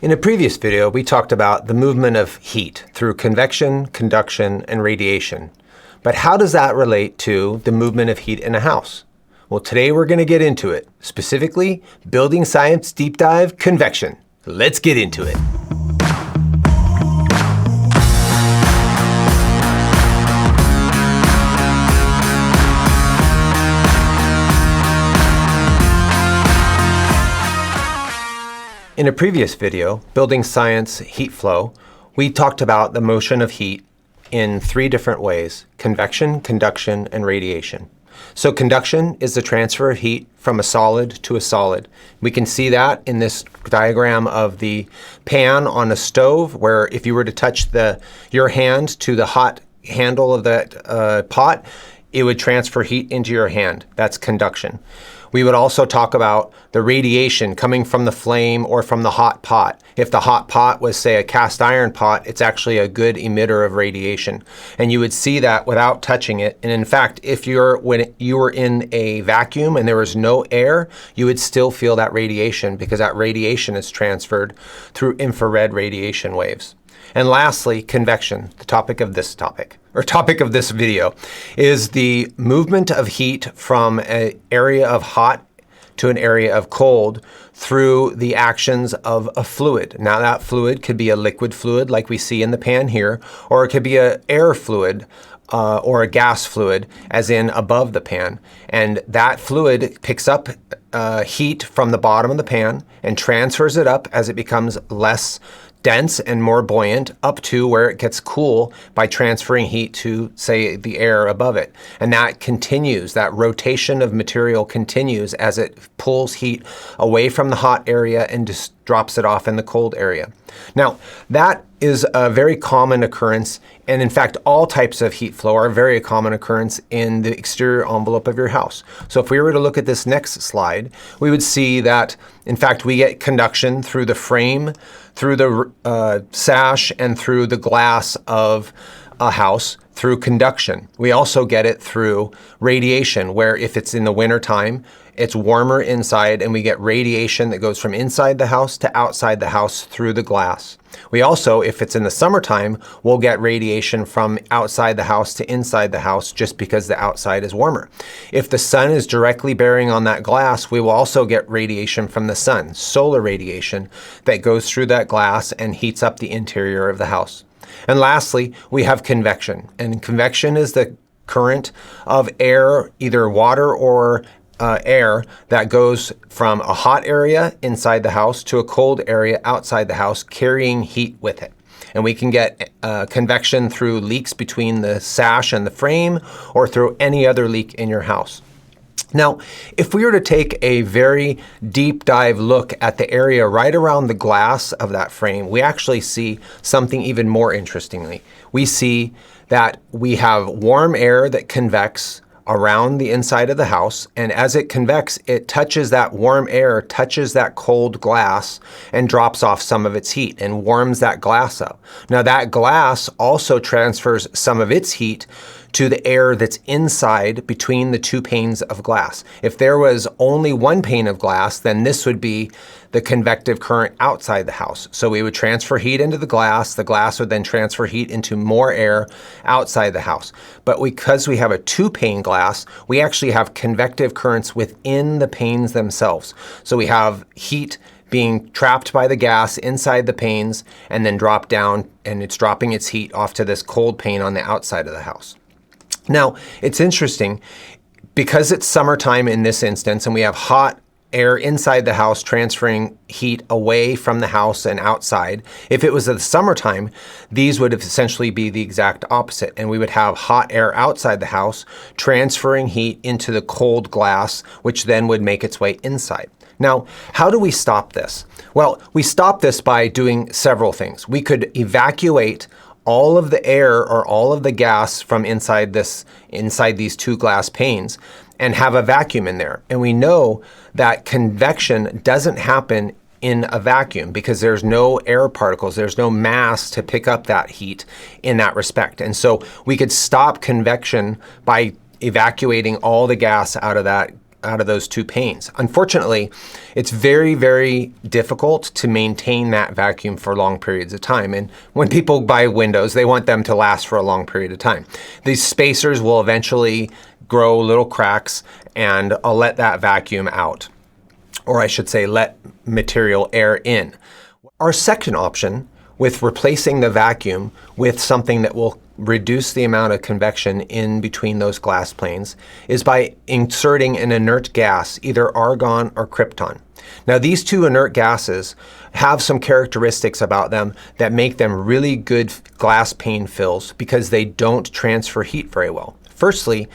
In a previous video, we talked about the movement of heat through convection, conduction, and radiation. But how does that relate to the movement of heat in a house? Well, today we're going to get into it, specifically Building Science Deep Dive Convection. Let's get into it. In a previous video, Building Science Heat Flow, we talked about the motion of heat in three different ways: convection, conduction, and radiation. So conduction is the transfer of heat from a solid to a solid. We can see that in this diagram of the pan on a stove, where if you were to touch your hand to the hot handle of that pot, it would transfer heat into your hand. That's conduction. We would also talk about the radiation coming from the flame or from the hot pot. If the hot pot was, say, a cast iron pot, it's actually a good emitter of radiation. And you would see that without touching it. And in fact, when you were in a vacuum and there was no air, you would still feel that radiation, because that radiation is transferred through infrared radiation waves. And lastly, convection, the topic of this video, is the movement of heat from an area of hot to an area of cold through the actions of a fluid. Now, that fluid could be a liquid fluid like we see in the pan here, or it could be an air fluid or a gas fluid, as in above the pan. And that fluid picks up heat from the bottom of the pan and transfers it up as it becomes less dense and more buoyant, up to where it gets cool by transferring heat to, say, the air above it. And that continues, that rotation of material continues as it pulls heat away from the hot area and just drops it off in the cold area. Now, that is a very common occurrence, and in fact, all types of heat flow are a very common occurrence in the exterior envelope of your house. So if we were to look at this next slide, we would see that, in fact, we get conduction through the frame, through the sash, and through the glass of a house through conduction. We also get it through radiation, where if it's in the winter time, it's warmer inside, and we get radiation that goes from inside the house to outside the house through the glass. We also, if it's in the summertime, we'll get radiation from outside the house to inside the house, just because the outside is warmer. If the sun is directly bearing on that glass, we will also get radiation from the sun, solar radiation, that goes through that glass and heats up the interior of the house. And lastly, we have convection. And convection is the current of air, either water or air, that goes from a hot area inside the house to a cold area outside the house, carrying heat with it. And we can get convection through leaks between the sash and the frame, or through any other leak in your house. Now, if we were to take a very deep dive look at the area right around the glass of that frame, we actually see something even more interestingly. We see that we have warm air that convects around the inside of the house, and as it convects, it touches that warm air, touches that cold glass, and drops off some of its heat and warms that glass up. Now, that glass also transfers some of its heat to the air that's inside between the two panes of glass. If there was only one pane of glass, then this would be the convective current outside the house. So we would transfer heat into the glass would then transfer heat into more air outside the house. But because we have a two-pane glass, we actually have convective currents within the panes themselves. So we have heat being trapped by the gas inside the panes and then drop down, and it's dropping its heat off to this cold pane on the outside of the house. Now, it's interesting, because it's summertime in this instance, and we have hot air inside the house transferring heat away from the house and outside. If it was the summertime, these would essentially be the exact opposite, and we would have hot air outside the house transferring heat into the cold glass, which then would make its way inside. Now, how do we stop this? Well, we stop this by doing several things. We could evacuate all of the air or all of the gas from inside these two glass panes and have a vacuum in there. And we know that convection doesn't happen in a vacuum because there's no air particles, there's no mass to pick up that heat in that respect. And so we could stop convection by evacuating all the gas out of that out of those two panes. Unfortunately, it's very, very difficult to maintain that vacuum for long periods of time. And when people buy windows, they want them to last for a long period of time. These spacers will eventually grow little cracks and let that vacuum out. Or I should say, let material air in. Our second option with replacing the vacuum with something that will reduce the amount of convection in between those glass planes is by inserting an inert gas, either argon or krypton. Now, these two inert gases have some characteristics about them that make them really good glass pane fills because they don't transfer heat very well. Firstly,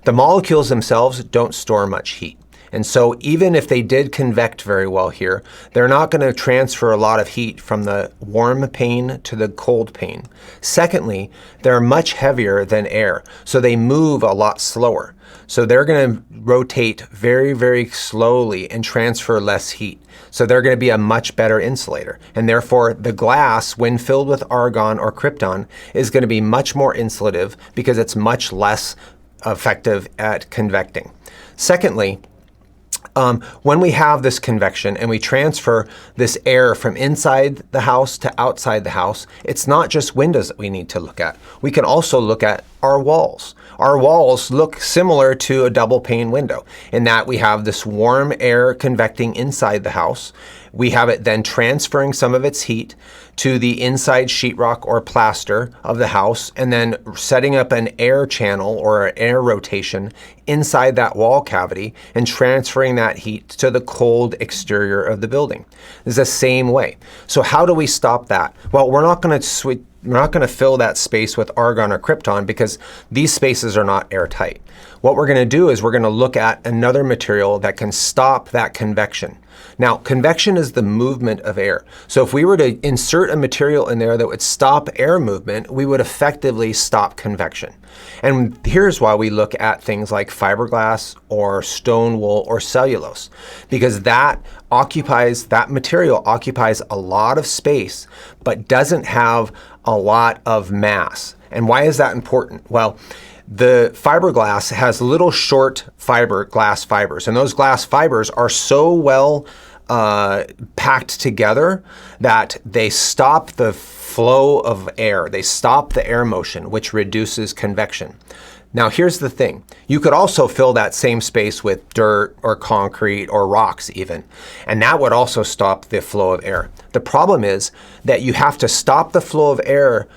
the molecules themselves don't store much heat. And so even if they did convect very well here, they're not going to transfer a lot of heat from the warm pane to the cold pane. Secondly, they're much heavier than air, so they move a lot slower. So they're going to rotate very, very slowly and transfer less heat. So they're going to be a much better insulator. And therefore, the glass, when filled with argon or krypton, is going to be much more insulative because it's much less effective at convecting. Secondly, when we have this convection and we transfer this air from inside the house to outside the house, it's not just windows that we need to look at. We can also look at our walls. Our walls look similar to a double pane window in that we have this warm air convecting inside the house. We have it then transferring some of its heat to the inside sheetrock or plaster of the house and then setting up an air channel or an air rotation inside that wall cavity and transferring that heat to the cold exterior of the building. It's the same way. So how do we stop that? Well, we're not going to fill that space with argon or krypton because these spaces are not airtight. What we're going to do is we're going to look at another material that can stop that convection. Now, convection is the movement of air. So if we were to insert a material in there that would stop air movement, we would effectively stop convection. And here's why we look at things like fiberglass or stone wool or cellulose, because that material occupies a lot of space, but doesn't have a lot of mass. And why is that important? Well, the fiberglass has little short glass fibers, and those glass fibers are so well packed together that they stop the flow of air. They stop the air motion, which reduces convection. Now, here's the thing. You could also fill that same space with dirt or concrete or rocks even, and that would also stop the flow of air. The problem is that you have to stop the flow of air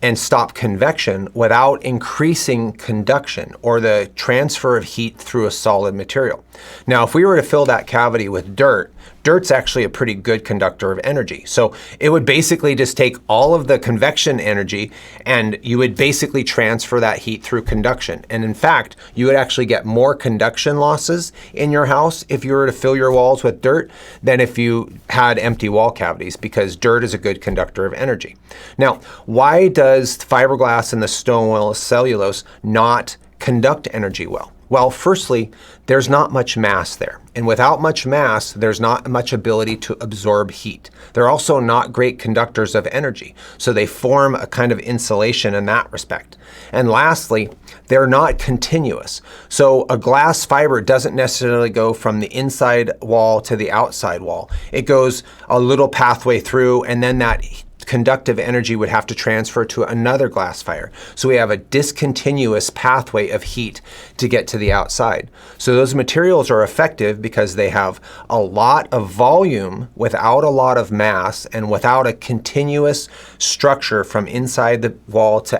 and stop convection without increasing conduction or the transfer of heat through a solid material. Now, if we were to fill that cavity with dirt's actually a pretty good conductor of energy. So it would basically just take all of the convection energy and you would basically transfer that heat through conduction. And in fact, you would actually get more conduction losses in your house if you were to fill your walls with dirt than if you had empty wall cavities, because dirt is a good conductor of energy. Now, why does fiberglass and the stone wool cellulose not conduct energy well? Well, firstly, there's not much mass there. And without much mass, there's not much ability to absorb heat. They're also not great conductors of energy, so they form a kind of insulation in that respect. And lastly, they're not continuous. So a glass fiber doesn't necessarily go from the inside wall to the outside wall. It goes a little pathway through, and then that conductive energy would have to transfer to another glass fiber. So we have a discontinuous pathway of heat to get to the outside. So those materials are effective because they have a lot of volume without a lot of mass and without a continuous structure from inside the wall to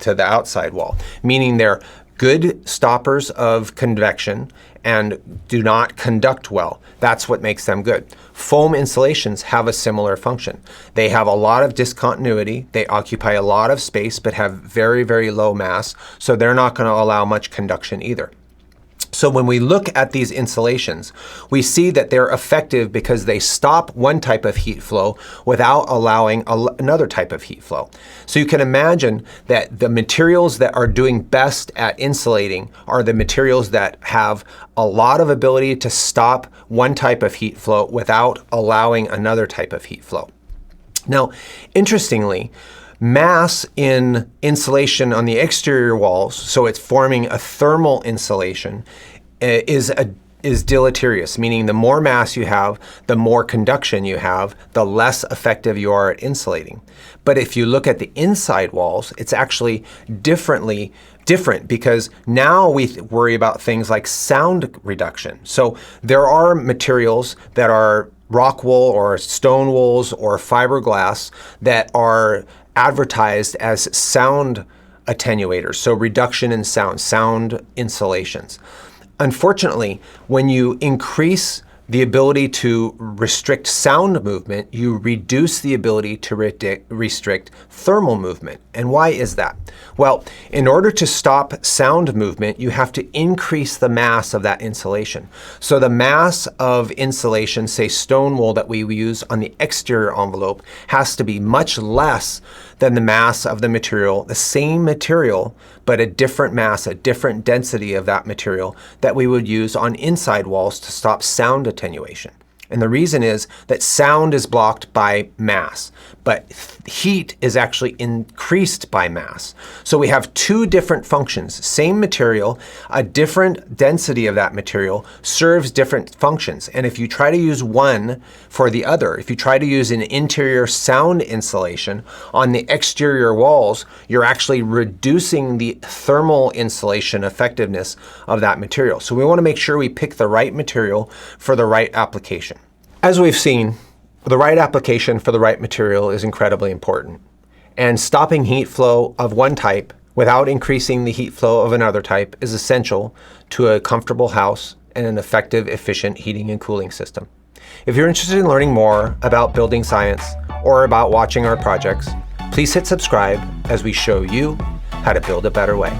the outside wall, meaning they're good stoppers of convection and do not conduct well. That's what makes them good. Foam insulations have a similar function. They have a lot of discontinuity, they occupy a lot of space, but have very, very low mass, so they're not going to allow much conduction either. So when we look at these insulations, we see that they're effective because they stop one type of heat flow without allowing another type of heat flow. So you can imagine that the materials that are doing best at insulating are the materials that have a lot of ability to stop one type of heat flow without allowing another type of heat flow. Now, interestingly, mass in insulation on the exterior walls, so it's forming a thermal insulation, is a is deleterious, meaning the more mass you have, the more conduction you have, the less effective you are at insulating. But if you look at the inside walls, it's actually different because now we worry about things like sound reduction. So there are materials that are rock wool or stone wools or fiberglass that are advertised as sound attenuators, so reduction in sound insulations. Unfortunately, when you increase the ability to restrict sound movement, you reduce the ability to restrict thermal movement. And why is that? Well, in order to stop sound movement, you have to increase the mass of that insulation. So the mass of insulation, say stone wool that we use on the exterior envelope, has to be much less than the mass of the material, the same material, but a different mass, a different density of that material that we would use on inside walls to stop sound attenuation. And the reason is that sound is blocked by mass, but heat is actually increased by mass. So we have two different functions. Same material, a different density of that material serves different functions. And if you try to use one for the other, if you try to use an interior sound insulation on the exterior walls, you're actually reducing the thermal insulation effectiveness of that material. So we want to make sure we pick the right material for the right application. As we've seen, the right application for the right material is incredibly important. And stopping heat flow of one type without increasing the heat flow of another type is essential to a comfortable house and an effective, efficient heating and cooling system. If you're interested in learning more about building science or about watching our projects, please hit subscribe as we show you how to build a better way.